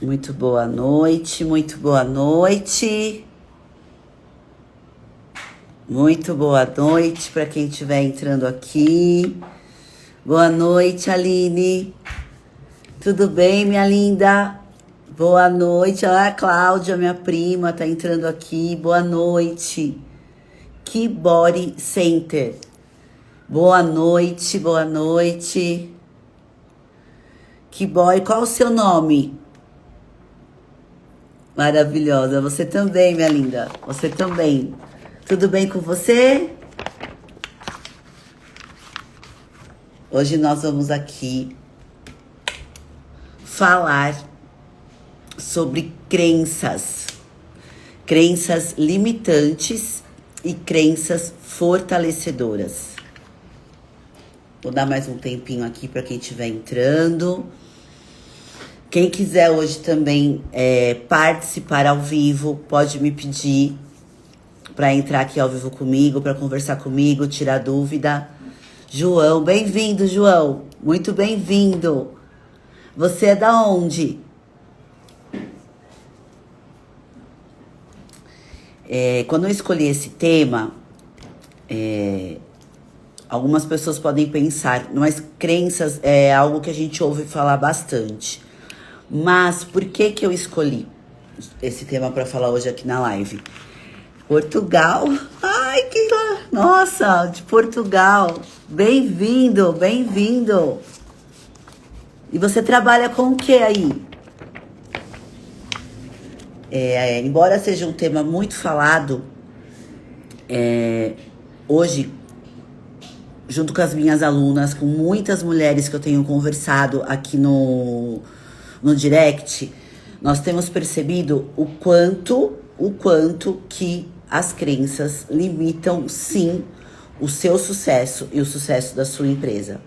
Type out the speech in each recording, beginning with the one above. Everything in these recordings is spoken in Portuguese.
Muito boa noite, muito boa noite. Muito boa noite para quem estiver entrando aqui. Boa noite, Aline. Tudo bem, minha linda? Boa noite. Olha a Cláudia, minha prima, tá entrando aqui. Boa noite. Que Body Center. Boa noite, boa noite. Que boy, qual o seu nome? Maravilhosa. Você também, minha linda. Você também. Tudo bem com você? Hoje nós vamos aqui falar sobre crenças. Crenças limitantes e crenças fortalecedoras. Vou dar mais um tempinho aqui para quem estiver entrando. Quem quiser hoje também participar ao vivo, pode me pedir para entrar aqui ao vivo comigo, para conversar comigo, tirar dúvida. João, bem-vindo, João. Muito bem-vindo. Você é da onde? Quando eu escolhi esse tema, algumas pessoas podem pensar, mas crenças é algo que a gente ouve falar bastante. Mas por que eu escolhi esse tema para falar hoje aqui na live? Portugal. Ai, nossa, de Portugal. Bem-vindo, bem-vindo. E você trabalha com o que aí? Embora seja um tema muito falado, hoje, junto com as minhas alunas, com muitas mulheres que eu tenho conversado aqui no direct, nós temos percebido o quanto que as crenças limitam, sim, o seu sucesso e o sucesso da sua empresa.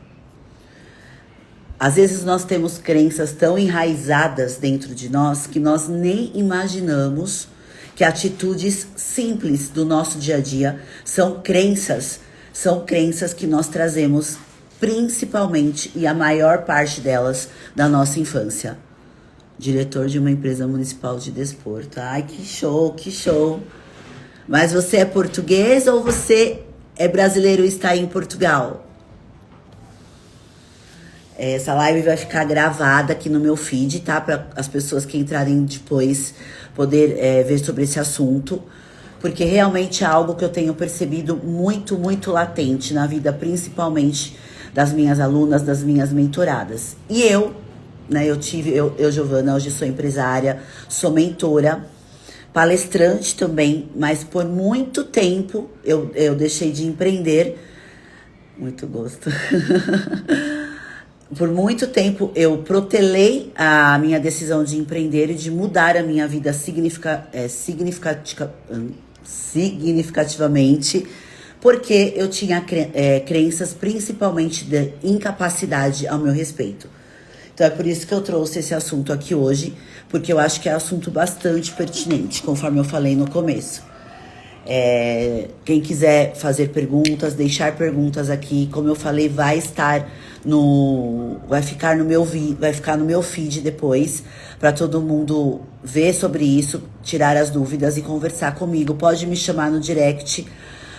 Às vezes nós temos crenças tão enraizadas dentro de nós que nós nem imaginamos que atitudes simples do nosso dia a dia são crenças que nós trazemos principalmente e a maior parte delas da nossa infância. Diretor de uma empresa municipal de desporto. Ai, que show, que show. Mas você é português ou você é brasileiro e está em Portugal? Essa live vai ficar gravada aqui no meu feed, tá? Para as pessoas que entrarem depois poder ver sobre esse assunto. Porque realmente é algo que eu tenho percebido muito, muito latente na vida, principalmente das minhas alunas, das minhas mentoradas. E eu, Giovana, hoje sou empresária, sou mentora, palestrante também, mas por muito tempo eu deixei de empreender. Muito gosto. Por muito tempo eu protelei a minha decisão de empreender e de mudar a minha vida significativamente, porque eu tinha crenças principalmente de incapacidade ao meu respeito. Então é por isso que eu trouxe esse assunto aqui hoje, porque eu acho que é assunto bastante pertinente, conforme eu falei no começo. Quem quiser fazer perguntas, deixar perguntas aqui, como eu falei, vai ficar no meu feed depois, para todo mundo ver sobre isso, tirar as dúvidas e conversar comigo. Pode me chamar no direct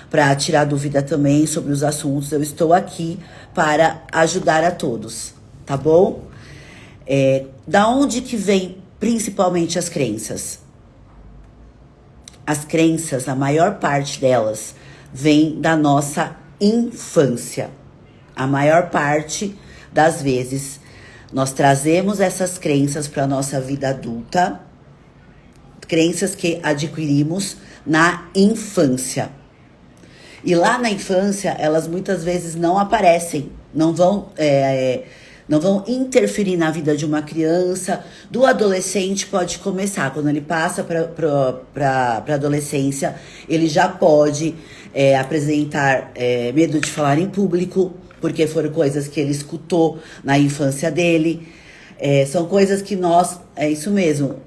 para tirar dúvida também sobre os assuntos. Eu estou aqui para ajudar a todos, tá bom? Da onde que vem principalmente as crenças? As crenças, a maior parte delas, vem da nossa infância. A maior parte das vezes, nós trazemos essas crenças para a nossa vida adulta, crenças que adquirimos na infância. E lá na infância, elas muitas vezes não aparecem, não vão interferir na vida de uma criança. Do adolescente pode começar. Quando ele passa para a adolescência, ele já pode apresentar medo de falar em público, porque foram coisas que ele escutou na infância dele. São coisas que nós... É isso mesmo,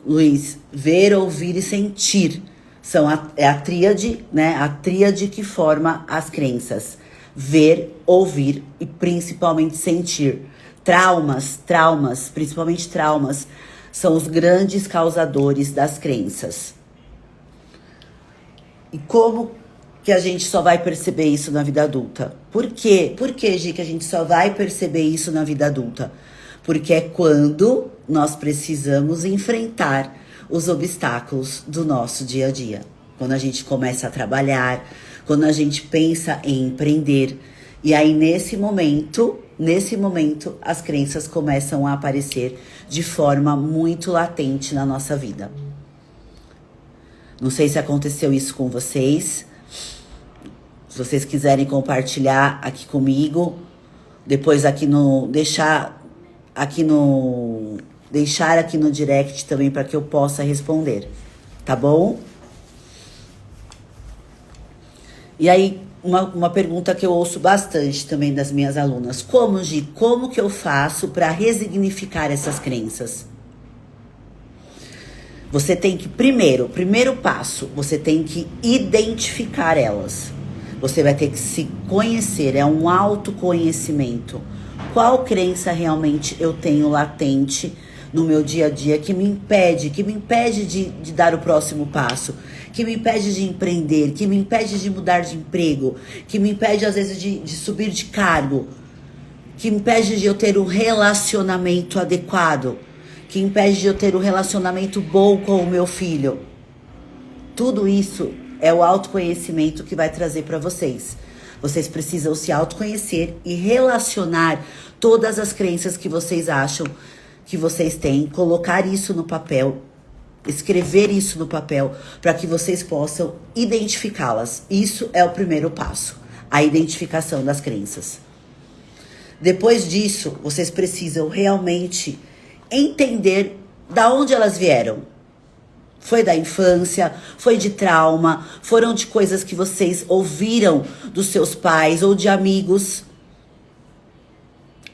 Luiz. Ver, ouvir e sentir. É a tríade, né? A tríade que forma as crenças. Ver, ouvir e principalmente sentir. Traumas, principalmente traumas são os grandes causadores das crenças. E como que a gente só vai perceber isso na vida adulta? Por quê? Por que, Gi, que a gente só vai perceber isso na vida adulta? Porque é quando nós precisamos enfrentar os obstáculos do nosso dia a dia. Quando a gente começa a trabalhar, quando a gente pensa em empreender. E aí, nesse momento, as crenças começam a aparecer de forma muito latente na nossa vida. Não sei se aconteceu isso com vocês. Se vocês quiserem compartilhar aqui comigo, depois deixar aqui no direct também para que eu possa responder, tá bom? E aí, uma pergunta que eu ouço bastante também das minhas alunas. Como que eu faço para resignificar essas crenças? Você tem que, primeiro passo, você tem que identificar elas. Você vai ter que se conhecer, é um autoconhecimento. Qual crença realmente eu tenho latente no meu dia a dia que me impede de dar o próximo passo, que me impede de empreender, que me impede de mudar de emprego, que me impede às vezes de subir de cargo, que me impede de eu ter um relacionamento adequado, que impede de eu ter um relacionamento bom com o meu filho. Tudo isso é o autoconhecimento que vai trazer para vocês. Vocês precisam se autoconhecer e relacionar todas as crenças que vocês acham que vocês têm, colocar isso no papel, escrever isso no papel, para que vocês possam identificá-las. Isso é o primeiro passo, a identificação das crenças. Depois disso, vocês precisam realmente entender da onde elas vieram. Foi da infância, foi de trauma, foram de coisas que vocês ouviram dos seus pais ou de amigos.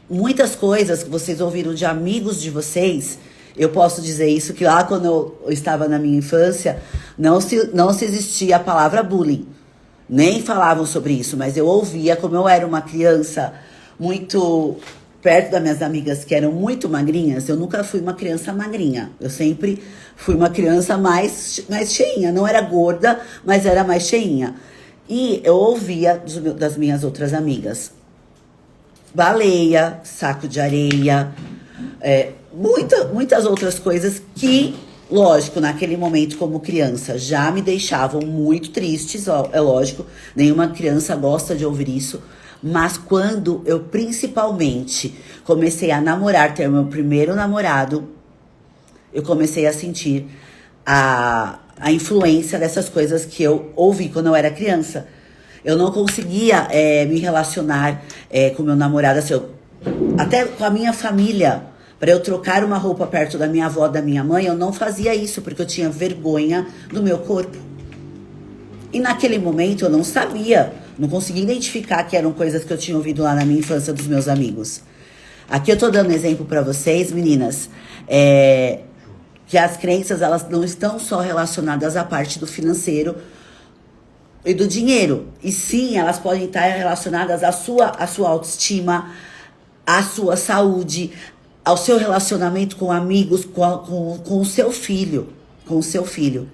Muitas coisas que vocês ouviram de amigos de vocês, eu posso dizer isso, que lá quando eu estava na minha infância, não se existia a palavra bullying. Nem falavam sobre isso, mas eu ouvia, como eu era uma criança muito perto das minhas amigas que eram muito magrinhas. Eu nunca fui uma criança magrinha. Eu sempre fui uma criança mais cheinha. Não era gorda, mas era mais cheinha. E eu ouvia das minhas outras amigas: baleia, saco de areia, muitas outras coisas que, lógico, naquele momento como criança, já me deixavam muito tristes. É lógico, nenhuma criança gosta de ouvir isso. Mas quando eu principalmente comecei a namorar, ter meu primeiro namorado, eu comecei a sentir a influência dessas coisas que eu ouvi quando eu era criança. Eu não conseguia me relacionar com meu namorado, assim, até com a minha família. Para eu trocar uma roupa perto da minha avó, da minha mãe, eu não fazia isso, porque eu tinha vergonha do meu corpo. E naquele momento eu não sabia, não conseguia identificar que eram coisas que eu tinha ouvido lá na minha infância dos meus amigos. Aqui eu tô dando exemplo para vocês, meninas, que as crenças, elas não estão só relacionadas à parte do financeiro e do dinheiro. E sim, elas podem estar relacionadas à sua autoestima, à sua saúde, ao seu relacionamento com amigos, com o seu filho. Com o seu filho.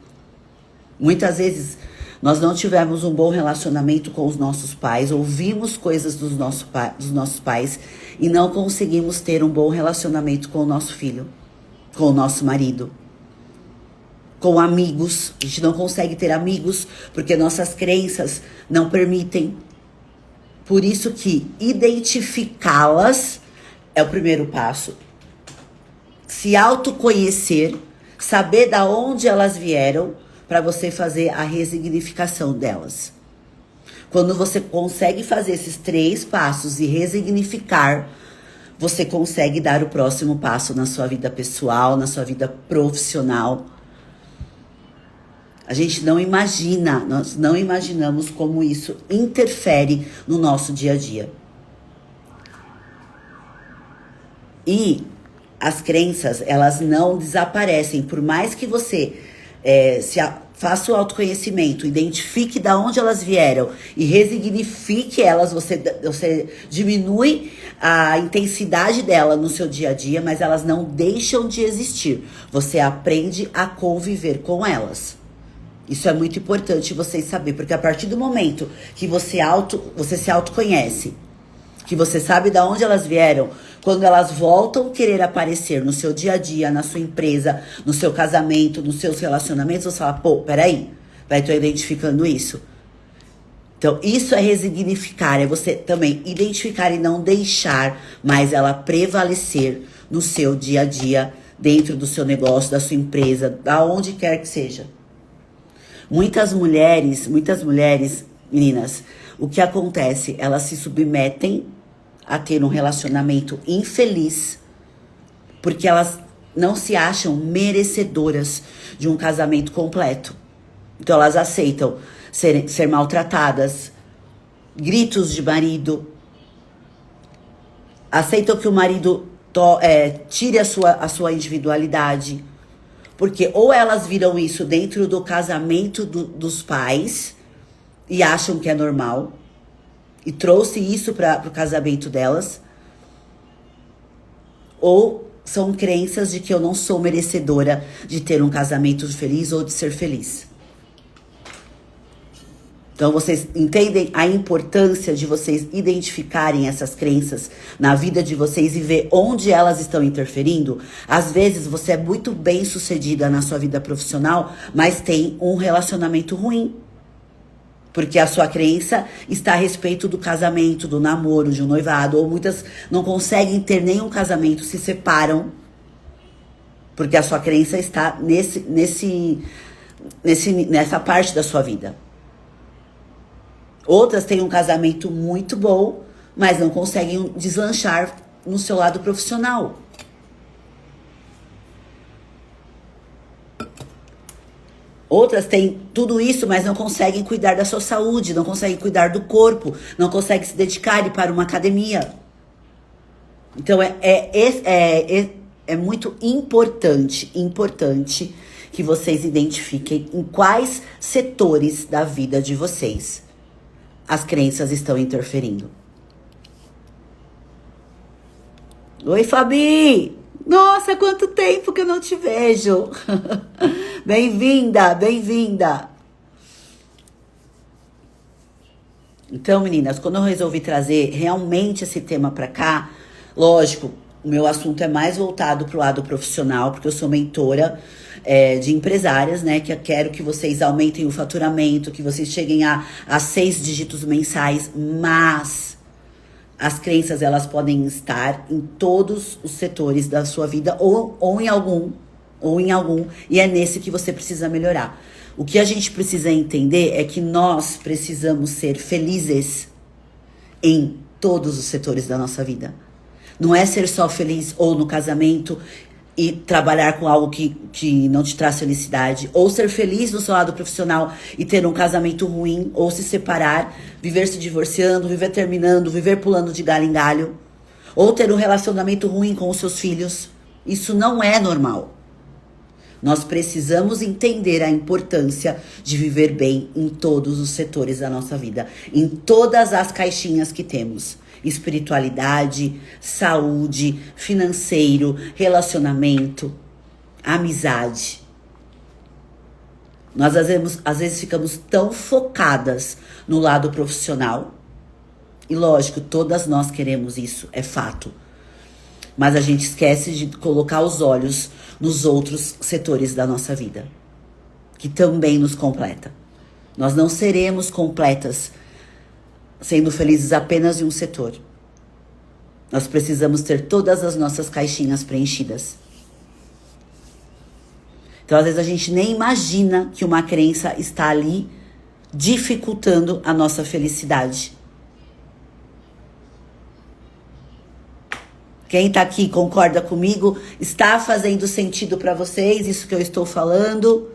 Muitas vezes nós não tivemos um bom relacionamento com os nossos pais, ouvimos coisas dos nossos pais e não conseguimos ter um bom relacionamento com o nosso filho, com o nosso marido, com amigos. A gente não consegue ter amigos porque nossas crenças não permitem. Por isso que identificá-las é o primeiro passo. Se autoconhecer, saber da onde elas vieram, para você fazer a resignificação delas. Quando você consegue fazer esses 3 passos e resignificar, você consegue dar o próximo passo na sua vida pessoal, na sua vida profissional. A gente não imagina, nós não imaginamos como isso interfere no nosso dia a dia. E as crenças, elas não desaparecem, por mais que você faça o autoconhecimento, identifique de onde elas vieram e resignifique elas, você diminui a intensidade dela no seu dia a dia, mas elas não deixam de existir. Você aprende a conviver com elas. Isso é muito importante vocês saberem, porque a partir do momento que você se autoconhece, que você sabe de onde elas vieram, quando elas voltam a querer aparecer no seu dia a dia, na sua empresa, no seu casamento, nos seus relacionamentos, você fala, pô, peraí, tô identificando isso. Então, isso é resignificar, é você também identificar e não deixar mais ela prevalecer no seu dia a dia, dentro do seu negócio, da sua empresa, da onde quer que seja. Muitas mulheres, meninas, o que acontece? Elas se submetem a ter um relacionamento infeliz porque elas não se acham merecedoras de um casamento completo. Então elas aceitam ser maltratadas, gritos de marido, aceitam que o marido tire a sua individualidade, porque ou elas viram isso dentro do casamento dos pais e acham que é normal, e trouxe isso para o casamento delas, ou são crenças de que eu não sou merecedora de ter um casamento feliz ou de ser feliz. Então vocês entendem a importância de vocês identificarem essas crenças na vida de vocês e ver onde elas estão interferindo? Às vezes você é muito bem sucedida na sua vida profissional, mas tem um relacionamento ruim. Porque a sua crença está a respeito do casamento, do namoro, de um noivado. Ou muitas não conseguem ter nenhum casamento, se separam. Porque a sua crença está nessa parte da sua vida. Outras têm um casamento muito bom, mas não conseguem deslanchar no seu lado profissional. Outras têm tudo isso, mas não conseguem cuidar da sua saúde, não conseguem cuidar do corpo, não conseguem se dedicar e ir para uma academia. Então é muito importante que vocês identifiquem em quais setores da vida de vocês as crenças estão interferindo. Oi, Fabi! Nossa, quanto tempo que eu não te vejo! Bem-vinda, bem-vinda! Então, meninas, quando eu resolvi trazer realmente esse tema pra cá, lógico, o meu assunto é mais voltado pro lado profissional, porque eu sou mentora de empresárias, né? Que eu quero que vocês aumentem o faturamento, que vocês cheguem a 6 dígitos mensais, mas as crenças, elas podem estar em todos os setores da sua vida ou em algum, e é nesse que você precisa melhorar. O que a gente precisa entender é que nós precisamos ser felizes em todos os setores da nossa vida. Não é ser só feliz ou no casamento e trabalhar com algo que não te traz felicidade, ou ser feliz no seu lado profissional e ter um casamento ruim, ou se separar, viver se divorciando, viver terminando, viver pulando de galho em galho, ou ter um relacionamento ruim com os seus filhos. Isso não é normal. Nós precisamos entender a importância de viver bem em todos os setores da nossa vida, em todas as caixinhas que temos. Espiritualidade, saúde, financeiro, relacionamento, amizade. Nós às vezes ficamos tão focadas no lado profissional. E lógico, todas nós queremos isso, é fato. Mas a gente esquece de colocar os olhos nos outros setores da nossa vida, que também nos completa. Nós não seremos completas sendo felizes apenas em um setor. Nós precisamos ter todas as nossas caixinhas preenchidas. Então, às vezes, a gente nem imagina que uma crença está ali dificultando a nossa felicidade. Quem tá aqui concorda comigo? Está fazendo sentido para vocês isso que eu estou falando?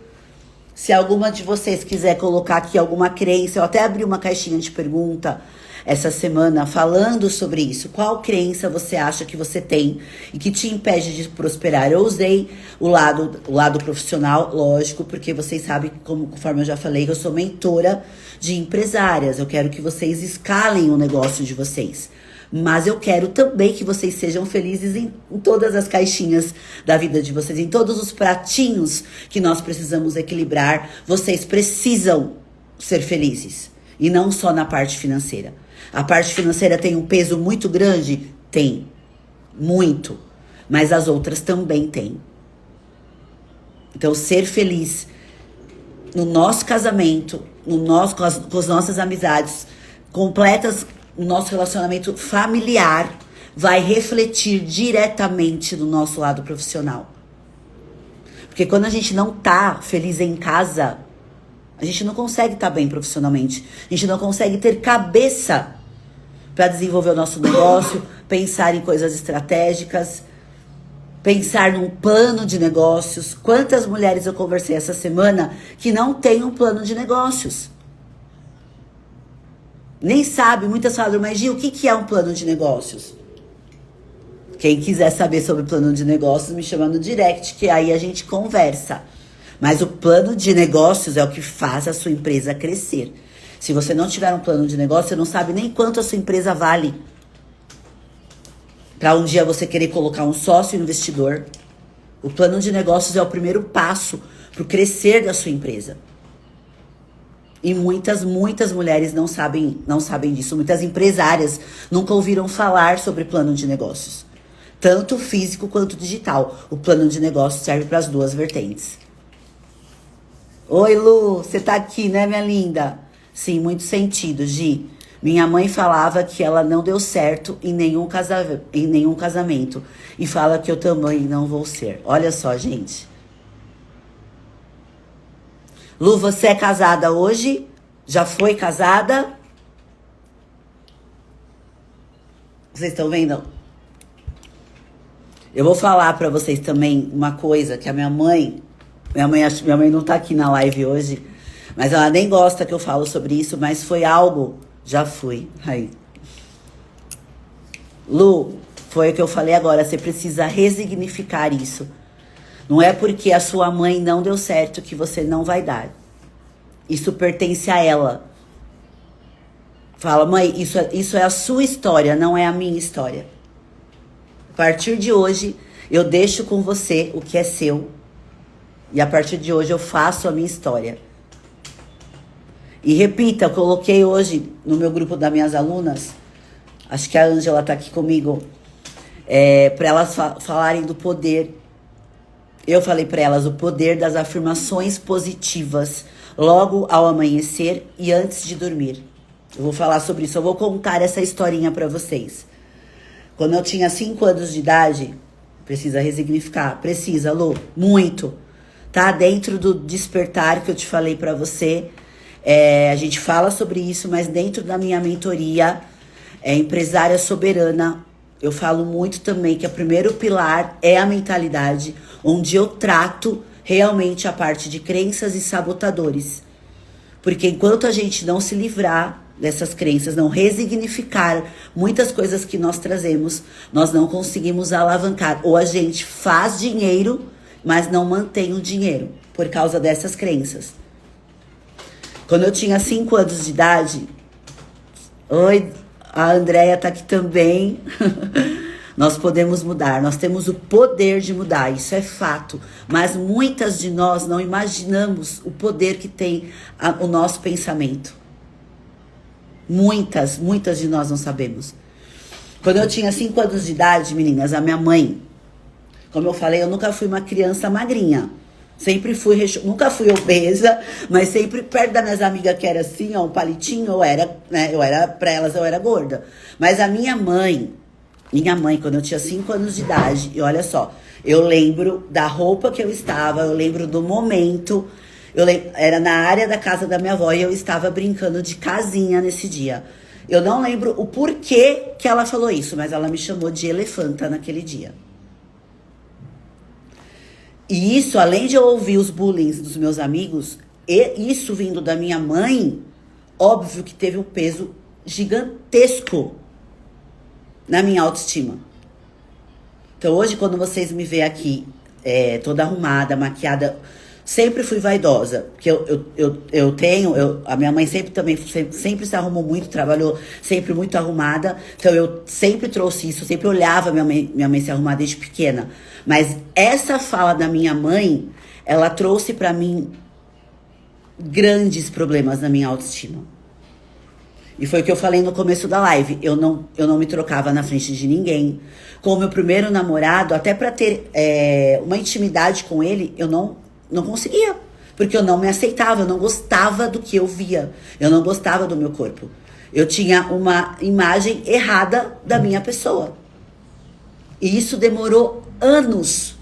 Se alguma de vocês quiser colocar aqui alguma crença, eu até abri uma caixinha de pergunta essa semana falando sobre isso. Qual crença você acha que você tem e que te impede de prosperar? Eu usei o lado profissional, lógico, porque vocês sabem, conforme eu já falei, eu sou mentora de empresárias. Eu quero que vocês escalem o negócio de vocês. Mas eu quero também que vocês sejam felizes em todas as caixinhas da vida de vocês, em todos os pratinhos que nós precisamos equilibrar. Vocês precisam ser felizes. E não só na parte financeira. A parte financeira tem um peso muito grande? Tem. Muito. Mas as outras também têm. Então, ser feliz no nosso casamento, com as nossas amizades completas, o nosso relacionamento familiar vai refletir diretamente no nosso lado profissional. Porque quando a gente não tá feliz em casa, a gente não consegue estar bem profissionalmente. A gente não consegue ter cabeça para desenvolver o nosso negócio, pensar em coisas estratégicas, pensar num plano de negócios. Quantas mulheres eu conversei essa semana que não têm um plano de negócios? Nem sabe, muitas falam, mas Gi, o que é um plano de negócios? Quem quiser saber sobre plano de negócios, me chama no direct, que aí a gente conversa. Mas o plano de negócios é o que faz a sua empresa crescer. Se você não tiver um plano de negócio, você não sabe nem quanto a sua empresa vale. Para um dia você querer colocar um sócio investidor. O plano de negócios é o primeiro passo para o crescer da sua empresa. E muitas mulheres não sabem disso. Muitas empresárias nunca ouviram falar sobre plano de negócios. Tanto físico quanto digital. O plano de negócio serve para as duas vertentes. Oi, Lu, você tá aqui, né, minha linda? Sim, muito sentido, Gi. Minha mãe falava que ela não deu certo em nenhum casamento. E fala que eu também não vou ser. Olha só, gente. Lu, você é casada hoje? Já foi casada? Vocês estão vendo? Eu vou falar pra vocês também uma coisa que a minha mãe não tá aqui na live hoje, mas ela nem gosta que eu falo sobre isso, mas foi algo, já fui. Aí. Lu, foi o que eu falei agora, você precisa resignificar isso. Não é porque a sua mãe não deu certo que você não vai dar. Isso pertence a ela. Fala, mãe, isso é a sua história, não é a minha história. A partir de hoje, eu deixo com você o que é seu. E a partir de hoje, eu faço a minha história. E repita, eu coloquei hoje no meu grupo das minhas alunas, acho que a Ângela tá aqui comigo, para elas falarem do poder. Eu falei para elas o poder das afirmações positivas logo ao amanhecer e antes de dormir. Eu vou falar sobre isso, eu vou contar essa historinha para vocês. Quando eu tinha 5 anos de idade, precisa resignificar, precisa, Lu, muito. Tá dentro do despertar que eu te falei para você. A gente fala sobre isso, mas dentro da minha mentoria, empresária soberana, eu falo muito também que o primeiro pilar é a mentalidade, onde eu trato realmente a parte de crenças e sabotadores. Porque enquanto a gente não se livrar dessas crenças, não resignificar muitas coisas que nós trazemos, nós não conseguimos alavancar. Ou a gente faz dinheiro, mas não mantém o dinheiro por causa dessas crenças. Quando eu tinha 5 anos de idade, oi, a Andréia tá aqui também. Nós podemos mudar, nós temos o poder de mudar, isso é fato. Mas muitas de nós não imaginamos o poder que tem o nosso pensamento. Muitas de nós não sabemos. Quando eu tinha 5 anos de idade, meninas, a minha mãe, como eu falei, eu nunca fui uma criança magrinha. Sempre fui, nunca fui obesa, mas sempre perto das minhas amigas que era assim, ó, um palitinho, pra elas eu era gorda. Mas a minha mãe, quando eu tinha 5 anos de idade, e olha só, eu lembro da roupa que eu estava, eu lembro do momento, era na área da casa da minha avó e eu estava brincando de casinha nesse dia. Eu não lembro o porquê que ela falou isso, mas ela me chamou de elefanta naquele dia. E isso, além de eu ouvir os bullying dos meus amigos, E isso vindo da minha mãe, óbvio que teve um peso gigantesco na minha autoestima. Então hoje, quando vocês me veem aqui, toda arrumada, maquiada, sempre fui vaidosa. Porque a minha mãe sempre se arrumou muito, trabalhou sempre muito arrumada. Então eu sempre trouxe isso, sempre olhava minha mãe se arrumar desde pequena. Mas essa fala da minha mãe, ela trouxe pra mim grandes problemas na minha autoestima. E foi o que eu falei no começo da live. Eu não me trocava na frente de ninguém. Com o meu primeiro namorado, até pra ter uma intimidade com ele, eu não conseguia. Porque eu não me aceitava, eu não gostava do que eu via. Eu não gostava do meu corpo. Eu tinha uma imagem errada da minha pessoa. E isso demorou anos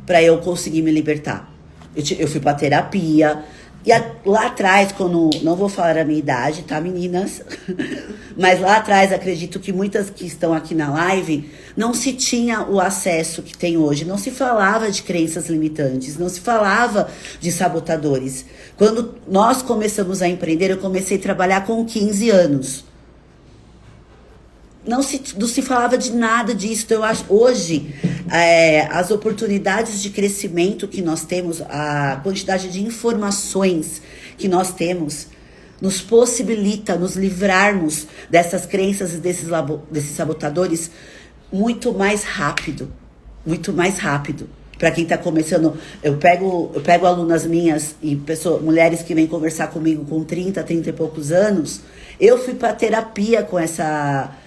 pra eu conseguir me libertar. Eu fui pra terapia. E lá atrás, quando... Não vou falar a minha idade, tá, meninas? Mas lá atrás, acredito que muitas que estão aqui na live não se tinha o acesso que tem hoje. Não se falava de crenças limitantes, não se falava de sabotadores. Quando nós começamos a empreender, eu comecei a trabalhar com 15 anos. Não se falava de nada disso. Então, eu acho hoje as oportunidades de crescimento que nós temos, a quantidade de informações que nós temos, nos possibilita nos livrarmos dessas crenças e desses sabotadores muito mais rápido. Muito mais rápido. Para quem tá começando, eu pego alunas minhas e mulheres que vêm conversar comigo com 30 e poucos anos. Eu fui para terapia com essa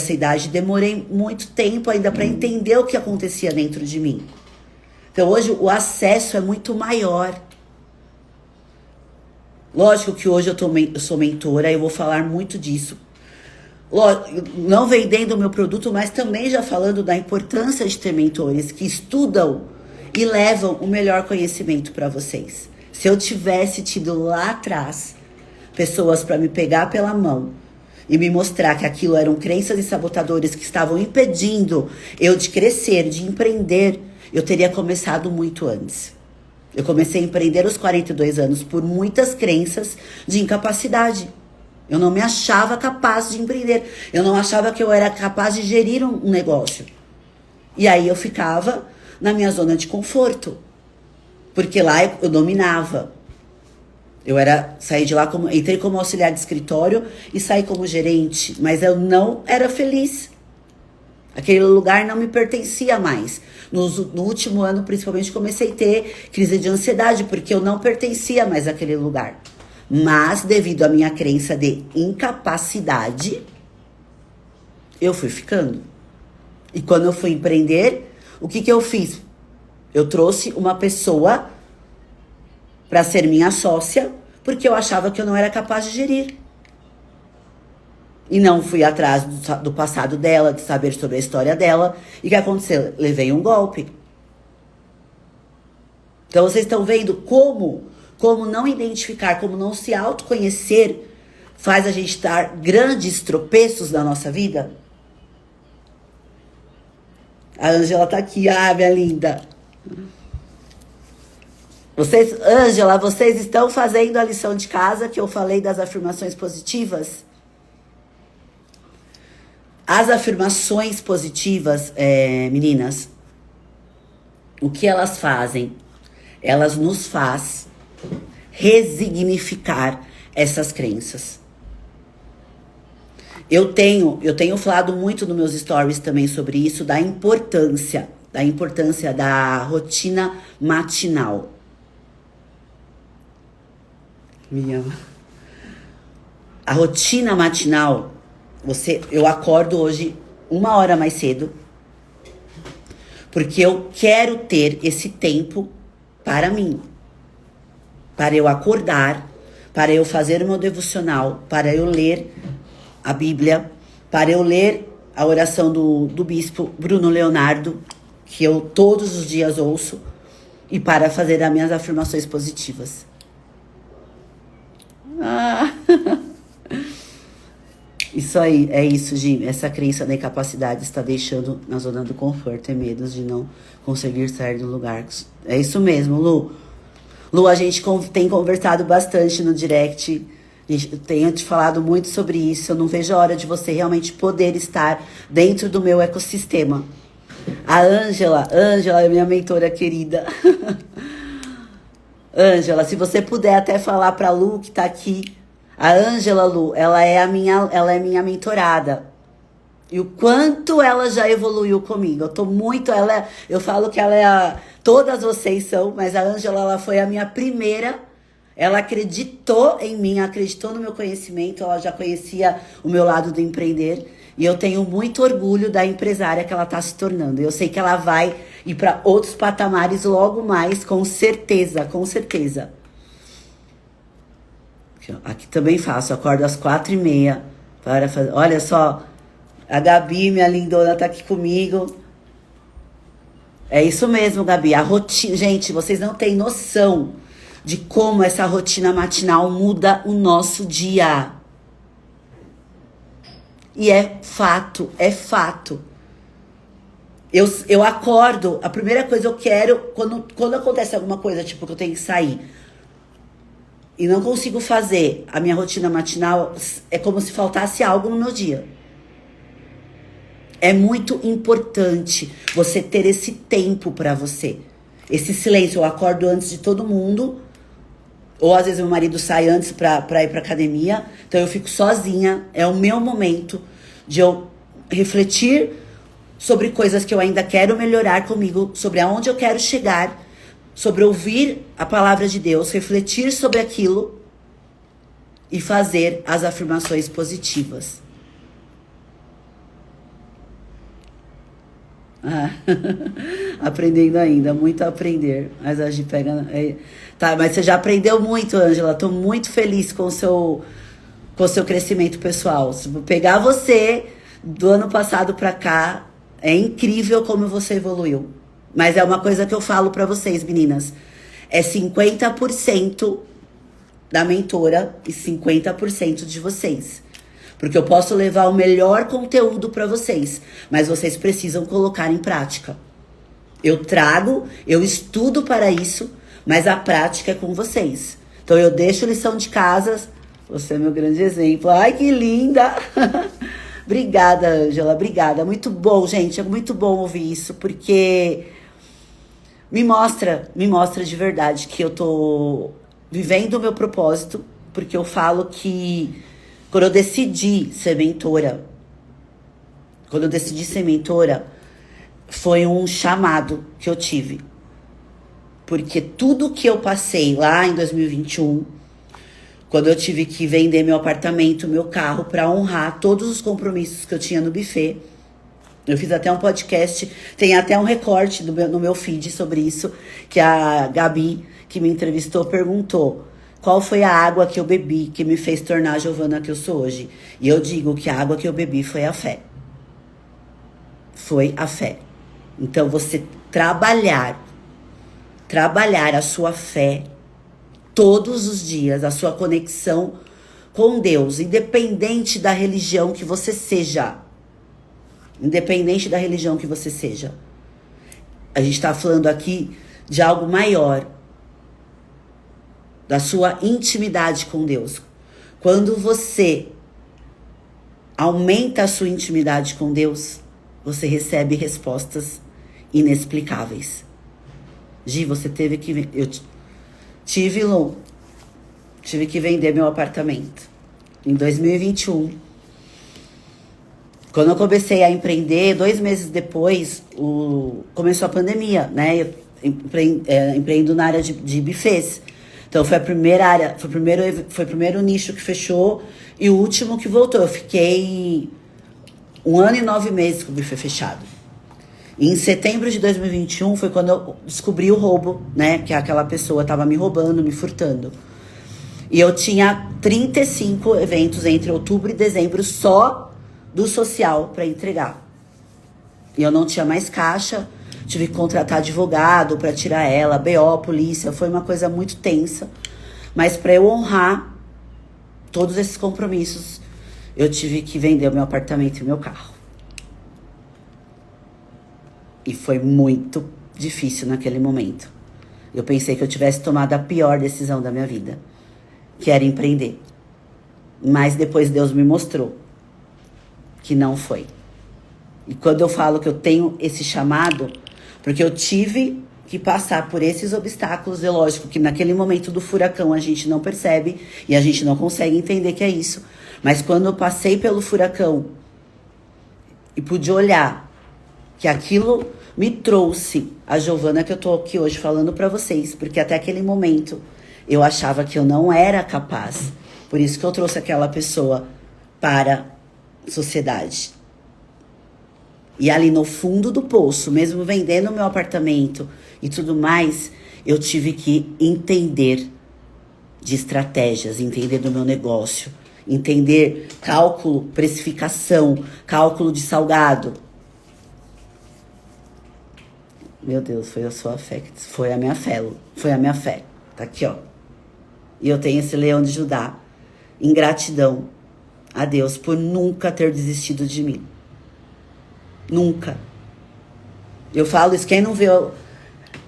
idade, demorei muito tempo ainda para entender o que acontecia dentro de mim. Então hoje o acesso é muito maior. Lógico que hoje eu sou mentora, eu vou falar muito disso. Não vendendo o meu produto, mas também já falando da importância de ter mentores que estudam e levam o melhor conhecimento para vocês. Se eu tivesse tido lá atrás pessoas para me pegar pela mão e me mostrar que aquilo eram crenças e sabotadores que estavam impedindo eu de crescer, de empreender, eu teria começado muito antes. Eu comecei a empreender aos 42 anos por muitas crenças de incapacidade. Eu não me achava capaz de empreender. Eu não achava que eu era capaz de gerir um negócio. E aí eu ficava na minha zona de conforto. Porque lá eu dominava. Saí de lá, entrei como auxiliar de escritório e saí como gerente, mas eu não era feliz. Aquele lugar não me pertencia mais. No último ano, principalmente, comecei a ter crise de ansiedade, porque eu não pertencia mais àquele lugar. Mas, devido à minha crença de incapacidade, eu fui ficando. E quando eu fui empreender, o que eu fiz? Eu trouxe uma pessoa para ser minha sócia, porque eu achava que eu não era capaz de gerir. E não fui atrás do passado dela, de saber sobre a história dela. E o que aconteceu? Levei um golpe. Então vocês estão vendo como não identificar, como não se autoconhecer faz a gente dar grandes tropeços na nossa vida? A Ângela tá aqui, minha linda. Ângela, vocês estão fazendo a lição de casa que eu falei das afirmações positivas? As afirmações positivas, meninas, o que elas fazem? Elas nos faz resignificar essas crenças. Eu tenho falado muito nos meus stories também sobre isso, da importância da rotina matinal. A rotina matinal, eu acordo hoje 1 hora mais cedo, porque eu quero ter esse tempo para mim, para eu acordar, para eu fazer o meu devocional, para eu ler a Bíblia, para eu ler a oração do bispo Bruno Leonardo, que eu todos os dias ouço, e para fazer as minhas afirmações positivas. Isso aí, é isso, Gi. Essa crença da incapacidade está deixando na zona do conforto e medos de não conseguir sair do lugar. É isso mesmo, Lu. Lu, a gente tem conversado bastante no direct. Eu tenho te falado muito sobre isso. Eu não vejo a hora de você realmente poder estar dentro do meu ecossistema. A Ângela é minha mentora querida. Ângela, se você puder até falar pra Lu que tá aqui. A Ângela, Lu, ela é minha mentorada. E o quanto ela já evoluiu comigo. Eu falo que ela é todas vocês são, mas a Ângela, ela foi a minha primeira. Ela acreditou em mim, acreditou no meu conhecimento, ela já conhecia o meu lado do empreender. E eu tenho muito orgulho da empresária que ela está se tornando. Eu sei que ela vai ir para outros patamares logo mais, com certeza, com certeza. Aqui também faço, acordo às 4h30 para fazer. Olha só, a Gabi, minha lindona, tá aqui comigo. É isso mesmo, Gabi. A rotina, gente, vocês não têm noção de como essa rotina matinal muda o nosso dia. E é fato, é fato. Eu acordo, a primeira coisa eu quero, quando acontece alguma coisa, tipo que eu tenho que sair, e não consigo fazer a minha rotina matinal, é como se faltasse algo no meu dia. É muito importante você ter esse tempo pra você. Esse silêncio, eu acordo antes de todo mundo, ou às vezes meu marido sai antes pra ir pra academia, então eu fico sozinha, é o meu momento de eu refletir sobre coisas que eu ainda quero melhorar comigo, sobre aonde eu quero chegar, sobre ouvir a palavra de Deus, refletir sobre aquilo e fazer as afirmações positivas. Ah, aprendendo ainda, muito a aprender. Mas a gente pega. Tá, mas você já aprendeu muito, Ângela. Tô muito feliz com o seu crescimento pessoal. Se eu pegar você do ano passado pra cá, é incrível como você evoluiu. Mas é uma coisa que eu falo pra vocês, meninas. É 50% da mentora e 50% de vocês. Porque eu posso levar o melhor conteúdo pra vocês, mas vocês precisam colocar em prática. Eu trago, eu estudo para isso, mas a prática é com vocês. Então eu deixo lição de casa, você é meu grande exemplo. Ai, que linda! Obrigada, Ângela, obrigada. Muito bom, gente, é muito bom ouvir isso, porque me mostra de verdade que eu tô vivendo o meu propósito, porque eu falo que quando eu decidi ser mentora, foi um chamado que eu tive. Porque tudo que eu passei lá em 2021, quando eu tive que vender meu apartamento, meu carro, para honrar todos os compromissos que eu tinha no buffet, eu fiz até um podcast, tem até um recorte no meu feed sobre isso, que a Gabi, que me entrevistou, perguntou: qual foi a água que eu bebi que me fez tornar a Giovana que eu sou hoje? E eu digo que a água que eu bebi foi a fé. Foi a fé. Então você trabalhar a sua fé todos os dias, a sua conexão com Deus, independente da religião que você seja. Independente da religião que você seja. A gente está falando aqui de algo maior, da sua intimidade com Deus. Quando você aumenta a sua intimidade com Deus, você recebe respostas inexplicáveis. Gi, você teve que... tive que vender meu apartamento. Em 2021. Quando eu comecei a empreender, 2 meses depois, começou a pandemia, né? Eu empreendo na área de buffets. Então foi a primeira área, foi o primeiro nicho que fechou e o último que voltou. Eu fiquei 1 ano e 9 meses com o buffet fechado. E em setembro de 2021 foi quando eu descobri o roubo, né? Que aquela pessoa estava me roubando, me furtando. E eu tinha 35 eventos entre outubro e dezembro só do social para entregar. E eu não tinha mais caixa. Tive que contratar advogado para tirar ela, BO, polícia. Foi uma coisa muito tensa. Mas para eu honrar todos esses compromissos, eu tive que vender o meu apartamento e o meu carro. E foi muito difícil naquele momento. Eu pensei que eu tivesse tomado a pior decisão da minha vida, que era empreender. Mas depois Deus me mostrou que não foi. E quando eu falo que eu tenho esse chamado, porque eu tive que passar por esses obstáculos, é lógico que naquele momento do furacão a gente não percebe e a gente não consegue entender que é isso. Mas quando eu passei pelo furacão e pude olhar que aquilo me trouxe a Giovana que eu tô aqui hoje falando pra vocês, porque até aquele momento eu achava que eu não era capaz. Por isso que eu trouxe aquela pessoa para a sociedade. E ali no fundo do poço, mesmo vendendo meu apartamento e tudo mais, eu tive que entender de estratégias, entender do meu negócio, entender cálculo, precificação, cálculo de salgado. Meu Deus, foi a sua fé, foi a minha fé, foi a minha fé. Tá aqui, ó. E eu tenho esse leão de Judá em gratidão a Deus por nunca ter desistido de mim. Nunca. Eu falo isso, quem não vê...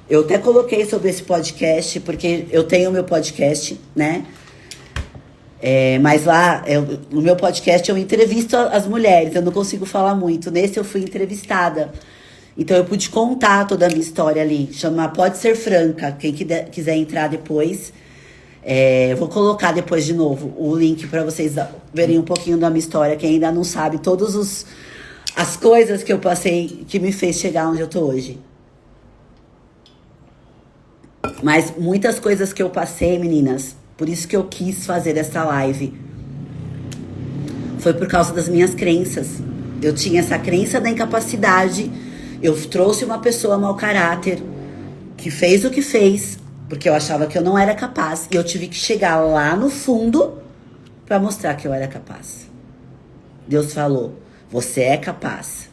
Eu até coloquei sobre esse podcast, porque eu tenho o meu podcast, né? Mas lá, no meu podcast, eu entrevisto as mulheres, eu não consigo falar muito. Nesse eu fui entrevistada. Então eu pude contar toda a minha história ali. Chama Pode Ser Franca. Quem quiser entrar depois... eu vou colocar depois de novo o link para vocês verem um pouquinho da minha história. Quem ainda não sabe, todas as coisas que eu passei que me fez chegar onde eu tô hoje. Mas muitas coisas que eu passei, meninas, por isso que eu quis fazer essa live, foi por causa das minhas crenças. Eu tinha essa crença da incapacidade. Eu trouxe uma pessoa mau caráter que fez o que fez, porque eu achava que eu não era capaz. E eu tive que chegar lá no fundo para mostrar que eu era capaz. Deus falou, você é capaz.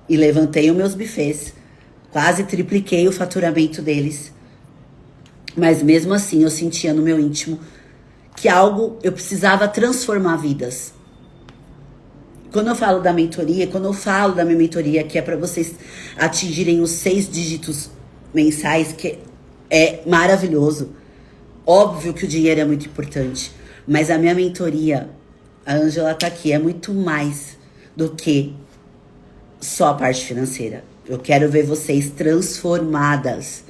E levantei os meus bufês. Quase tripliquei o faturamento deles. Mas mesmo assim eu sentia no meu íntimo que eu precisava transformar vidas. Quando eu falo da mentoria, que é para vocês atingirem os 6 dígitos mensais, que é maravilhoso. Óbvio que o dinheiro é muito importante, mas a minha mentoria, a Ângela tá aqui, é muito mais do que só a parte financeira. Eu quero ver vocês transformadas.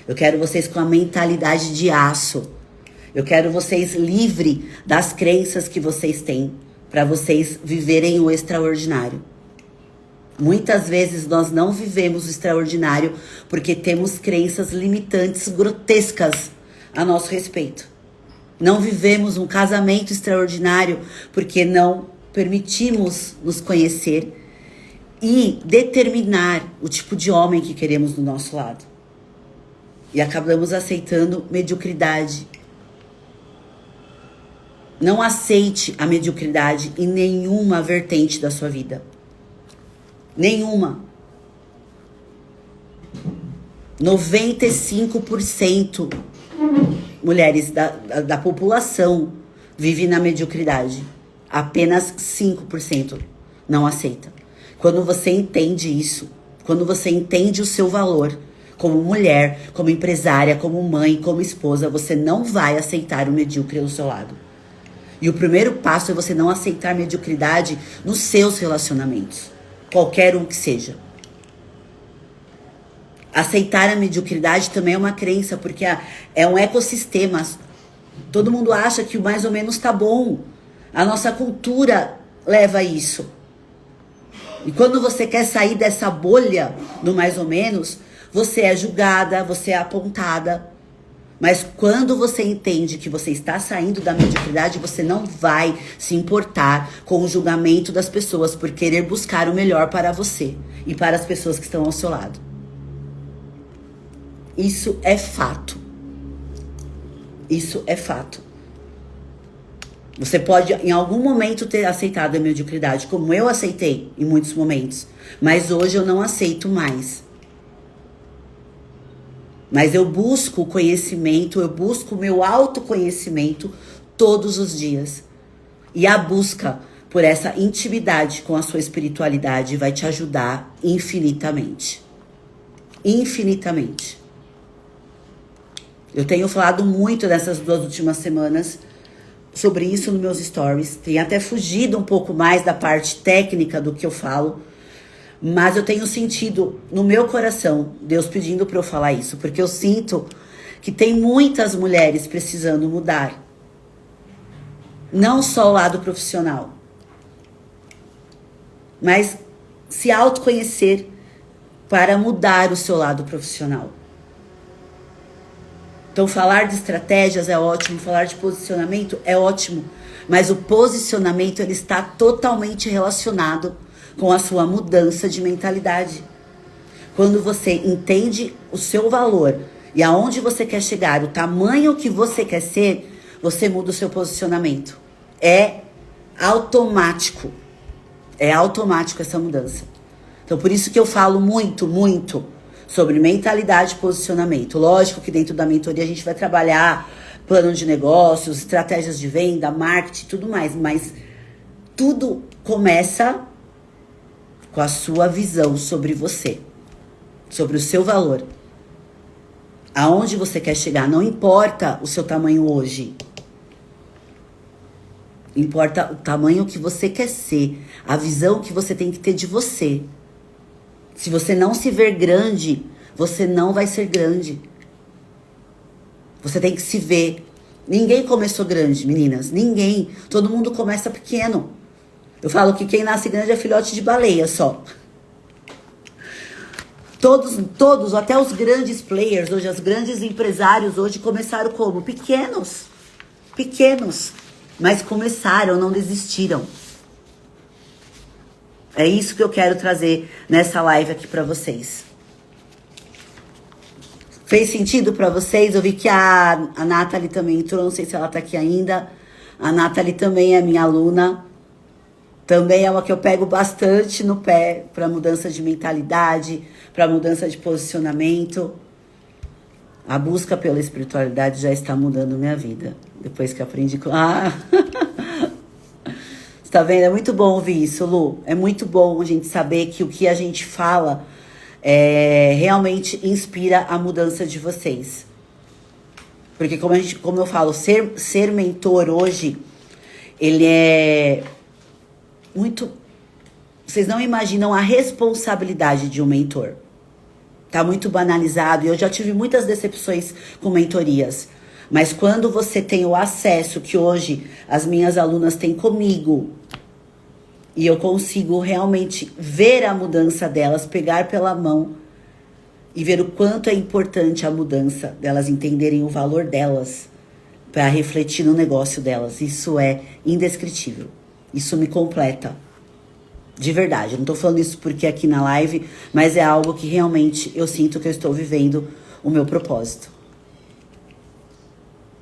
Eu quero vocês com a mentalidade de aço. Eu quero vocês livres das crenças que vocês têm, para vocês viverem o extraordinário. Muitas vezes nós não vivemos o extraordinário porque temos crenças limitantes, grotescas a nosso respeito. Não vivemos um casamento extraordinário porque não permitimos nos conhecer e determinar o tipo de homem que queremos do nosso lado. E acabamos aceitando mediocridade. Não aceite a mediocridade em nenhuma vertente da sua vida. Nenhuma. 95% mulheres da população vive na mediocridade. Apenas 5% não aceita. Quando você entende isso, quando você entende o seu valor como mulher, como empresária, como mãe, como esposa, você não vai aceitar o medíocre do seu lado. E o primeiro passo é você não aceitar mediocridade nos seus relacionamentos. Qualquer um que seja. Aceitar a mediocridade também é uma crença, porque é um ecossistema. Todo mundo acha que o mais ou menos tá bom. A nossa cultura leva a isso. E quando você quer sair dessa bolha do mais ou menos, você é julgada, você é apontada. Mas quando você entende que você está saindo da mediocridade, você não vai se importar com o julgamento das pessoas por querer buscar o melhor para você e para as pessoas que estão ao seu lado. Isso é fato. Isso é fato. Você pode, em algum momento, ter aceitado a mediocridade, como eu aceitei em muitos momentos. Mas hoje eu não aceito mais. Mas eu busco o conhecimento, eu busco o meu autoconhecimento todos os dias. E a busca por essa intimidade com a sua espiritualidade vai te ajudar infinitamente. infinitamente. Eu tenho falado muito nessas 2 últimas semanas sobre isso nos meus stories. Tenho até fugido um pouco mais da parte técnica do que eu falo. Mas eu tenho sentido no meu coração Deus pedindo para eu falar isso. Porque eu sinto que tem muitas mulheres precisando mudar. Não só o lado profissional. Mas se autoconhecer para mudar o seu lado profissional. Então, falar de estratégias é ótimo, falar de posicionamento é ótimo, mas o posicionamento ele está totalmente relacionado com a sua mudança de mentalidade. Quando você entende o seu valor e aonde você quer chegar, o tamanho que você quer ser, você muda o seu posicionamento. É automático. É automático essa mudança. Então, por isso que eu falo muito sobre mentalidade e posicionamento. Lógico que dentro da mentoria a gente vai trabalhar plano de negócios, estratégias de venda, marketing, tudo mais. Mas tudo começa com a sua visão sobre você, sobre o seu valor. Aonde você quer chegar, não importa o seu tamanho hoje. Importa o tamanho que você quer ser, a visão que você tem que ter de você. Se você não se ver grande, você não vai ser grande. Você tem que se ver. Ninguém começou grande, meninas. Ninguém. Todo mundo começa pequeno. Eu falo que quem nasce grande é filhote de baleia só. Todos, até os grandes players hoje, os grandes empresários hoje começaram como? Pequenos. Mas começaram, não desistiram. É isso que eu quero trazer nessa live aqui pra vocês. Fez sentido pra vocês? Eu vi que a Nathalie também entrou, não sei se ela tá aqui ainda. A Nathalie também é minha aluna. Também é uma que eu pego bastante no pé pra mudança de mentalidade, pra mudança de posicionamento. A busca pela espiritualidade já está mudando minha vida. Depois que aprendi com... Tá vendo? É muito bom ouvir isso, Lu. É muito bom a gente saber que o que a gente fala realmente inspira a mudança de vocês. Porque como eu falo, ser mentor hoje, ele é muito... Vocês não imaginam a responsabilidade de um mentor. Tá muito banalizado e eu já tive muitas decepções com mentorias. Mas quando você tem o acesso que hoje as minhas alunas têm comigo e eu consigo realmente ver a mudança delas, pegar pela mão e ver o quanto é importante a mudança delas entenderem o valor delas para refletir no negócio delas. Isso é indescritível. Isso me completa. De verdade. Eu não tô falando isso porque é aqui na live, mas é algo que realmente eu sinto que eu estou vivendo o meu propósito.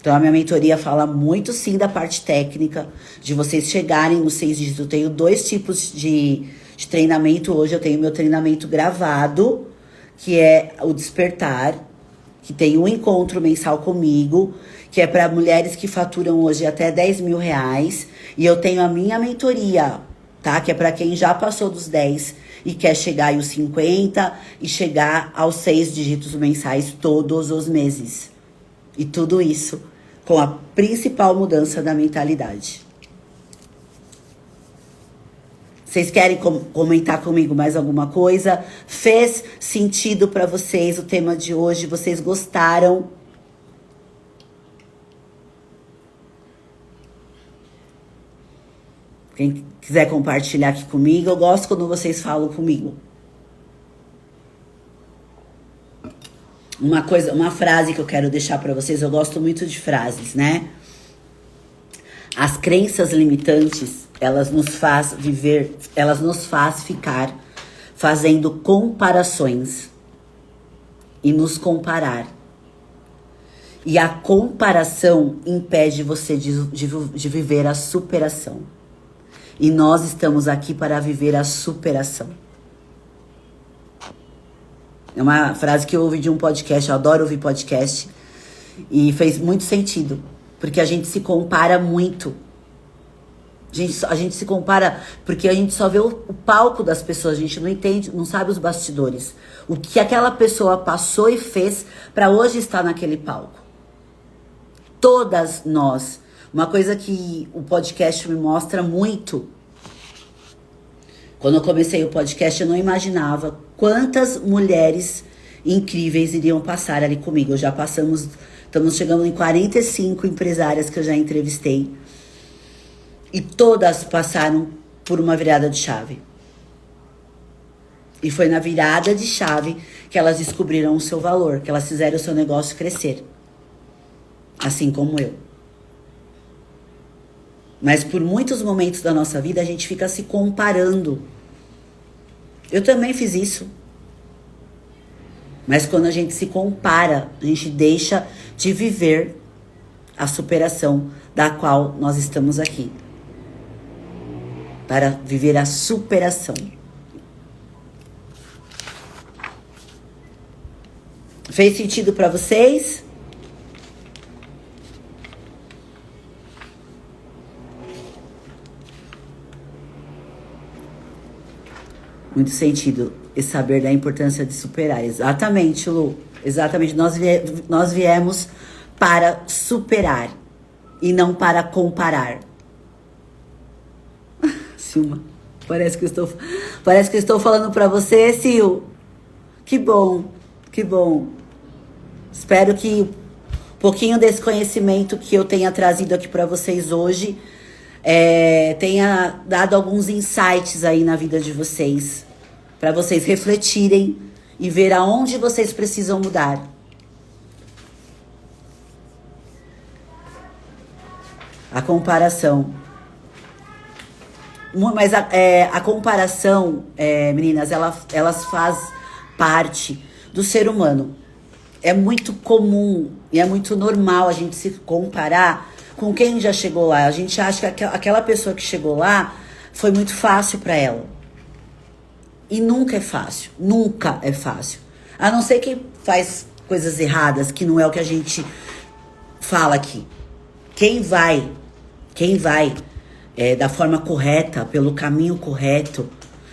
Então, a minha mentoria fala muito, sim, da parte técnica, de vocês chegarem nos 6 dígitos. Eu tenho 2 tipos de treinamento hoje. Eu tenho meu treinamento gravado, que é o Despertar, que tem um encontro mensal comigo, que é para mulheres que faturam hoje até 10 mil reais. E eu tenho a minha mentoria, tá? Que é para quem já passou dos 10 e quer chegar aos 50 e chegar aos 6 dígitos mensais todos os meses. E tudo isso com a principal mudança da mentalidade. Vocês querem comentar comigo mais alguma coisa? Fez sentido para vocês o tema de hoje? Vocês gostaram? Quem quiser compartilhar aqui comigo, eu gosto quando vocês falam comigo. Uma frase que eu quero deixar para vocês, eu gosto muito de frases, né? As crenças limitantes, elas nos faz ficar fazendo comparações e nos comparar. E a comparação impede você de viver a superação. E nós estamos aqui para viver a superação. É uma frase que eu ouvi de um podcast, eu adoro ouvir podcast. E fez muito sentido, porque a gente se compara muito. A gente se compara porque a gente só vê o palco das pessoas, a gente não entende, não sabe os bastidores. O que aquela pessoa passou e fez para hoje estar naquele palco. Todas nós. Uma coisa que o podcast me mostra muito. Quando eu comecei o podcast, eu não imaginava quantas mulheres incríveis iriam passar ali comigo. Estamos chegando em 45 empresárias que eu já entrevistei. E todas passaram por uma virada de chave. E foi na virada de chave que elas descobriram o seu valor, que elas fizeram o seu negócio crescer. Assim como eu. Mas por muitos momentos da nossa vida a gente fica se comparando. Eu também fiz isso. Mas quando a gente se compara, a gente deixa de viver a superação da qual nós estamos aqui. Para viver a superação. Fez sentido para vocês? Muito sentido. E saber da importância de superar. Exatamente, Lu. Exatamente. Nós viemos para superar. E não para comparar. Silma, parece que eu estou falando para você, Sil. Que bom, que bom. Espero que um pouquinho desse conhecimento que eu tenha trazido aqui para vocês hoje tenha dado alguns insights aí na vida de vocês, para vocês refletirem e ver aonde vocês precisam mudar. A comparação. Mas a comparação, meninas, elas faz parte do ser humano. É muito comum e é muito normal a gente se comparar com quem já chegou lá. A gente acha que aquela pessoa que chegou lá foi muito fácil para ela. E nunca é fácil. Nunca é fácil. A não ser quem faz coisas erradas, que não é o que a gente fala aqui. Quem vai da forma correta, pelo caminho correto,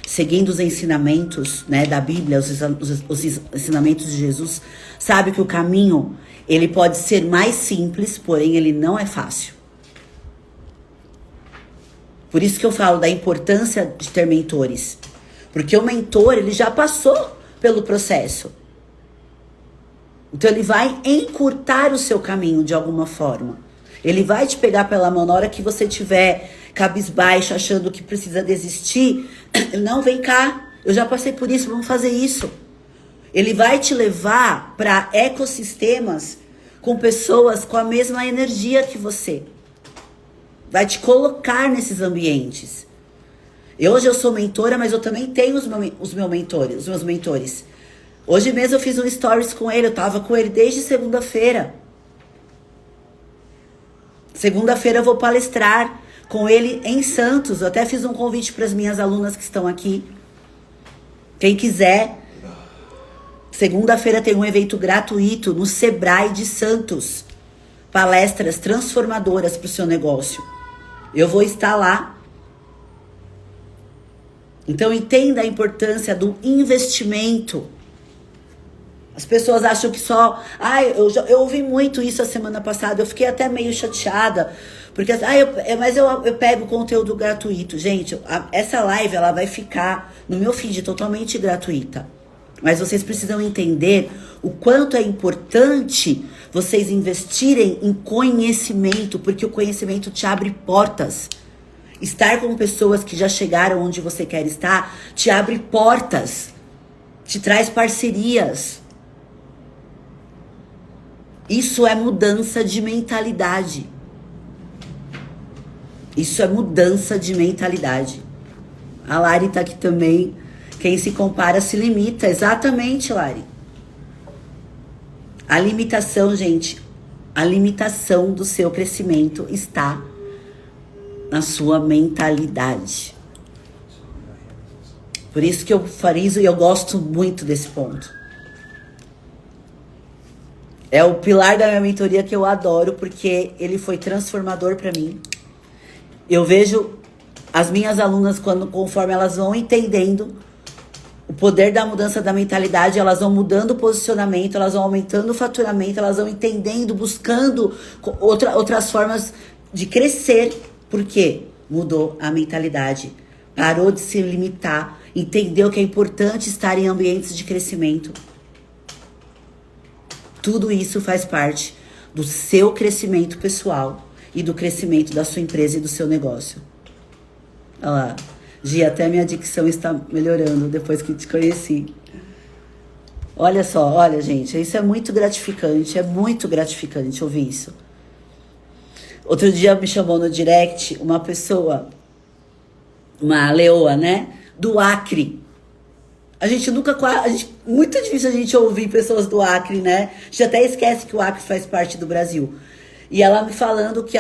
seguindo os ensinamentos, né, da Bíblia, os ensinamentos de Jesus, sabe que o caminho, ele pode ser mais simples, porém ele não é fácil. Por isso que eu falo da importância de ter mentores. Porque o mentor, ele já passou pelo processo. Então ele vai encurtar o seu caminho de alguma forma. Ele vai te pegar pela mão na hora que você tiver cabisbaixo, achando que precisa desistir. Não, vem cá, eu já passei por isso, vamos fazer isso. Ele vai te levar para ecossistemas com pessoas com a mesma energia que você. Vai te colocar nesses ambientes. Hoje eu sou mentora, mas eu também tenho os meus mentores. Hoje mesmo eu fiz um stories com ele, eu tava com ele desde segunda-feira. Segunda-feira eu vou palestrar com ele em Santos. Eu até fiz um convite para as minhas alunas que estão aqui. Quem quiser. Segunda-feira tem um evento gratuito no Sebrae de Santos. Palestras transformadoras para o seu negócio. Eu vou estar lá. Então entenda a importância do investimento. As pessoas acham que só... eu ouvi muito isso a semana passada. Eu fiquei até meio chateada. Porque, mas eu pego conteúdo gratuito. Gente, essa live ela vai ficar no meu feed totalmente gratuita. Mas vocês precisam entender o quanto é importante vocês investirem em conhecimento. Porque o conhecimento te abre portas. Estar com pessoas que já chegaram onde você quer estar te abre portas. Te traz parcerias. Isso é mudança de mentalidade. Isso é mudança de mentalidade. A Lari tá aqui também. Quem se compara se limita. Exatamente, Lari. A limitação, gente, a limitação do seu crescimento está na sua mentalidade. Por isso que eu friso e eu gosto muito desse ponto. É o pilar da minha mentoria que eu adoro, porque ele foi transformador para mim. Eu vejo as minhas alunas, conforme elas vão entendendo o poder da mudança da mentalidade, elas vão mudando o posicionamento, elas vão aumentando o faturamento, elas vão entendendo, buscando outras formas de crescer. Por quê? Mudou a mentalidade. Parou de se limitar. Entendeu que é importante estar em ambientes de crescimento. Tudo isso faz parte do seu crescimento pessoal e do crescimento da sua empresa e do seu negócio. Olha lá. Gi, até minha dicção está melhorando depois que te conheci. Olha só, olha, gente, isso é muito gratificante ouvir isso. Outro dia me chamou no direct uma pessoa, uma leoa, né, do Acre. Muito difícil a gente ouvir pessoas do Acre, né? A gente até esquece que o Acre faz parte do Brasil. E ela me falando que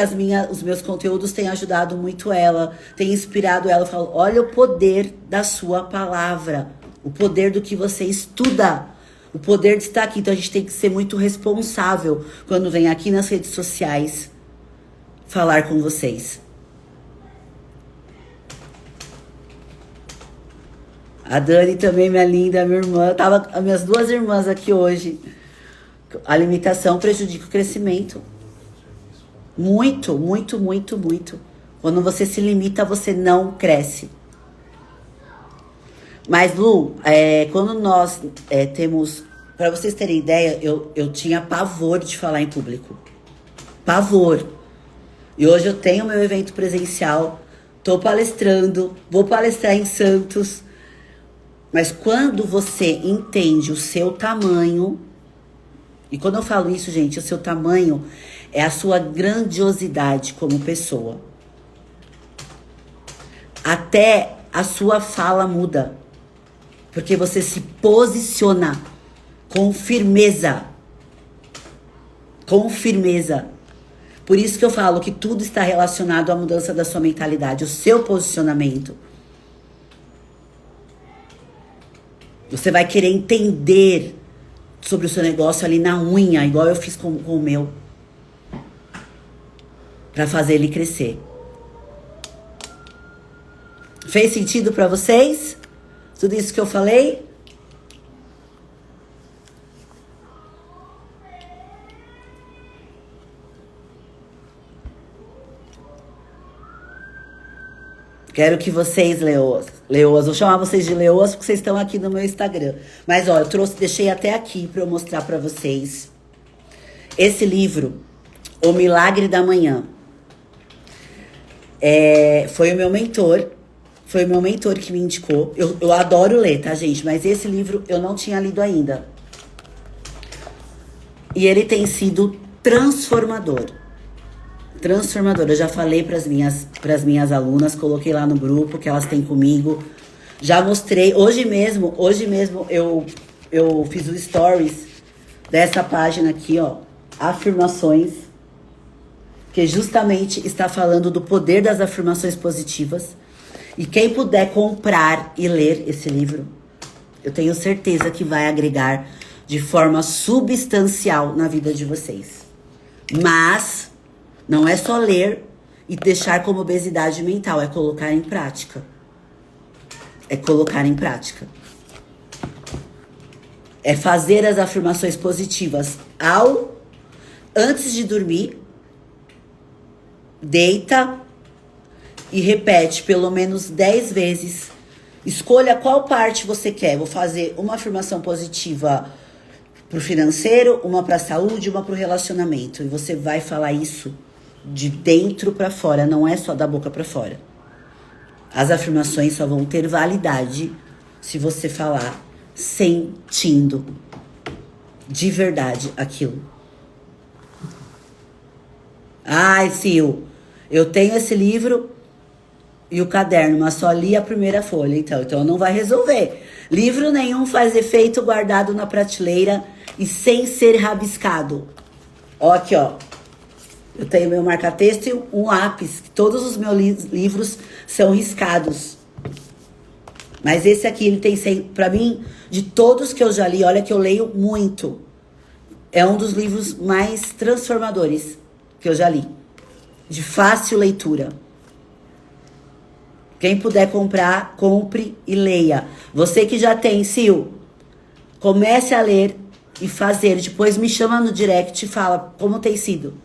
os meus conteúdos têm ajudado muito ela, têm inspirado ela. Eu falo, olha o poder da sua palavra, o poder do que você estuda, o poder de estar aqui. Então a gente tem que ser muito responsável quando vem aqui nas redes sociais falar com vocês. A Dani também, minha linda, minha irmã. Tava as minhas duas irmãs aqui hoje. A limitação prejudica o crescimento. Muito, muito, muito, muito. Quando você se limita, você não cresce. Mas, Lu, quando nós temos... Para vocês terem ideia, eu tinha pavor de falar em público. Pavor. E hoje eu tenho meu evento presencial. Tô palestrando. Vou palestrar em Santos. Mas quando você entende o seu tamanho... E quando eu falo isso, gente, o seu tamanho é a sua grandiosidade como pessoa. Até a sua fala muda. Porque você se posiciona com firmeza. Com firmeza. Por isso que eu falo que tudo está relacionado à mudança da sua mentalidade, o seu posicionamento. Você vai querer entender sobre o seu negócio ali na unha, igual eu fiz com o meu. Pra fazer ele crescer. Fez sentido pra vocês? Tudo isso que eu falei? Quero que vocês, leoas, vou chamar vocês de leoas porque vocês estão aqui no meu Instagram. Mas, ó, deixei até aqui pra eu mostrar pra vocês esse livro, O Milagre da Manhã. Foi o meu mentor que me indicou. Eu adoro ler, tá, gente? Mas esse livro eu não tinha lido ainda. E ele tem sido transformador. Transformador. Eu já falei pras minhas alunas, coloquei lá no grupo que elas têm comigo. Já mostrei. Hoje mesmo eu fiz o stories dessa página aqui, ó. Afirmações. Que justamente está falando do poder das afirmações positivas. E quem puder comprar e ler esse livro, eu tenho certeza que vai agregar de forma substancial na vida de vocês. Mas não é só ler e deixar como obesidade mental, é colocar em prática. É colocar em prática. É fazer as afirmações positivas antes de dormir. Deita e repete pelo menos 10 vezes. Escolha qual parte você quer. Vou fazer uma afirmação positiva pro financeiro, uma pra saúde, uma pro relacionamento. E você vai falar isso de dentro pra fora, não é só da boca pra fora. As afirmações só vão ter validade se você falar sentindo de verdade aquilo. Ai, Sil, eu tenho esse livro e o caderno, mas só li a primeira folha, então não vai resolver. Livro nenhum faz efeito guardado na prateleira e sem ser rabiscado. Ó, aqui, ó. Eu tenho meu marca-texto e um lápis. Todos os meus livros são riscados. Mas esse aqui, ele tem, pra mim, de todos que eu já li, olha que eu leio muito. É um dos livros mais transformadores que eu já li. De fácil leitura. Quem puder comprar, compre e leia. Você que já tem, Sil, comece a ler e fazer. Depois me chama no direct e fala como tem sido.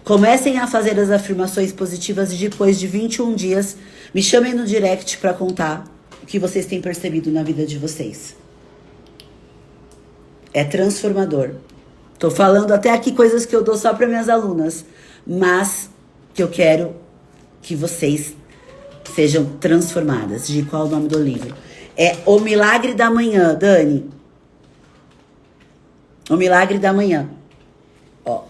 Comecem a fazer as afirmações positivas e depois de 21 dias, me chamem no direct para contar o que vocês têm percebido na vida de vocês. É transformador. Tô falando até aqui coisas que eu dou só para minhas alunas, mas que eu quero que vocês sejam transformadas. De qual é o nome do livro? É O Milagre da Manhã, Dani. O Milagre da Manhã. Ó.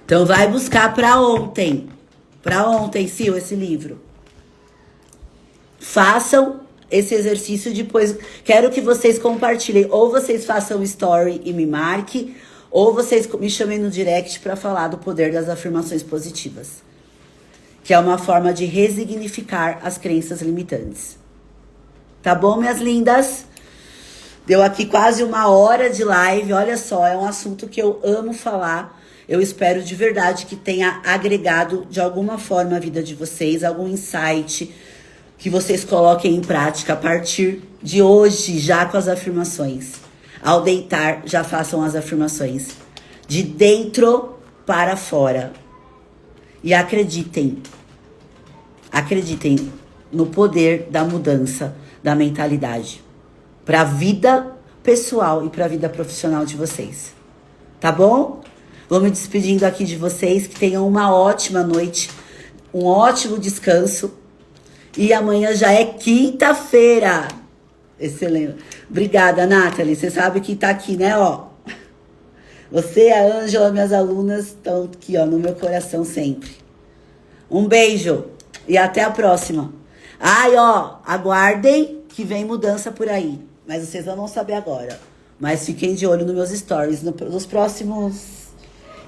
Então vai buscar para ontem. Para ontem, Sil, esse livro. Façam esse exercício depois. Quero que vocês compartilhem. Ou vocês façam story e me marquem, ou vocês me chamem no direct para falar do poder das afirmações positivas. Que é uma forma de resignificar as crenças limitantes. Tá bom, minhas lindas? Deu aqui quase 1 hora de live. Olha só, é um assunto que eu amo falar. Eu espero de verdade que tenha agregado de alguma forma a vida de vocês, algum insight que vocês coloquem em prática a partir de hoje, já com as afirmações. Ao deitar, já façam as afirmações. De dentro para fora. E acreditem. Acreditem no poder da mudança da mentalidade. Para a vida pessoal e para a vida profissional de vocês. Tá bom? Vou me despedindo aqui de vocês. Que tenham uma ótima noite. Um ótimo descanso. E amanhã já é quinta-feira. Excelente. Obrigada, Nathalie. Você sabe que tá aqui, né, ó. Você e a Ângela, minhas alunas, estão aqui, ó, no meu coração sempre. Um beijo e até a próxima. Ai, ó, aguardem que vem mudança por aí. Mas vocês não vão saber agora. Mas fiquem de olho nos meus stories. Nos próximos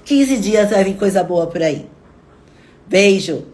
15 dias vai vir coisa boa por aí. Beijo.